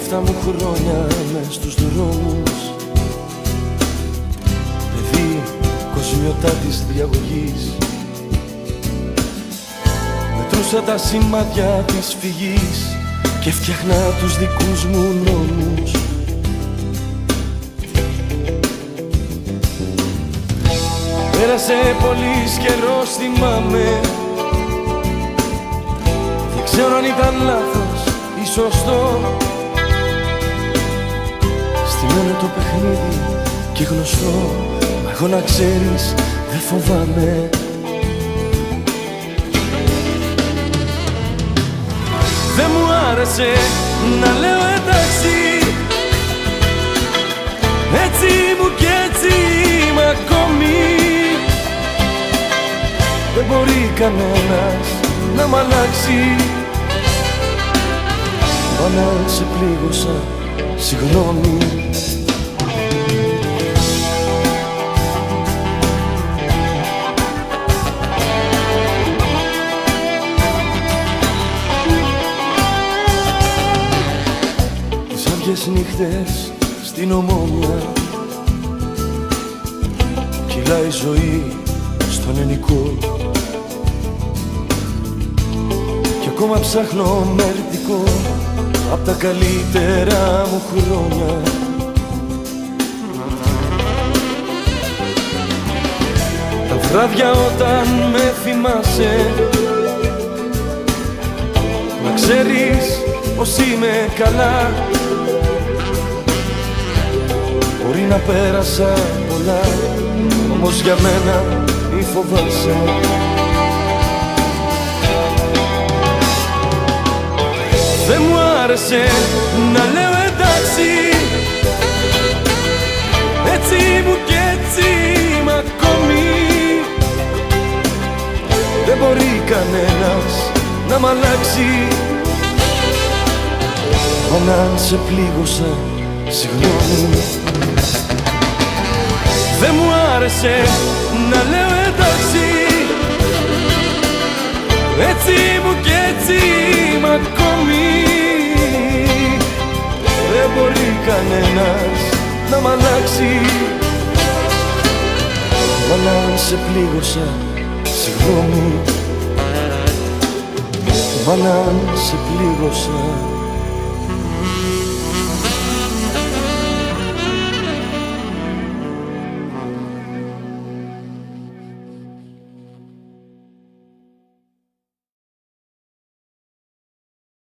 7 μου χρόνια μες στους δρόμους, παιδί κοσμιωτά της διαγωγής, μετρούσα τα σημάδια της φυγής και φτιάχνα τους δικούς μου νόμους. Πέρασε πολύς καιρός, θυμάμαι, δεν ξέρω αν ήταν λάθος ή σωστό. Στημένο το παιχνίδι και γνωστό, μα εγώ να ξέρεις δεν φοβάμαι. Δεν μου άρεσε να λέω εντάξει, έτσι μου κι έτσι είμαι ακόμη. Δεν μπορεί κανένας να μ' αλλάξει. Μα να σε πλήγωσα, συγγνώμη. Τις άδειες νύχτες στην Ομόνια κυλάει ζωή στον ενικό κι ακόμα ψάχνω μερτικό απ' τα καλύτερα μου χρόνια. Τα βράδια όταν με θυμάσαι, να ξέρεις πως είμαι καλά. Μπορεί να πέρασα πολλά, όμως για μένα μη φοβάσαι. Δεν μου άρεσε να λέω εντάξει, έτσι μου κι έτσι είμαι ακόμη. Δεν μπορεί κανένας να μ' αλλάξει. Μα να σε πλήγωσα, συγγνώμη. Δεν μου άρεσε να λέω εντάξει, έτσι μου κι έτσι είμαι ακόμη. Δεν μπορεί κανένας να μ' αλλάξει. Μα να σε πλήγωσα, συγγνώμη. Μα να σε πλήγωσα,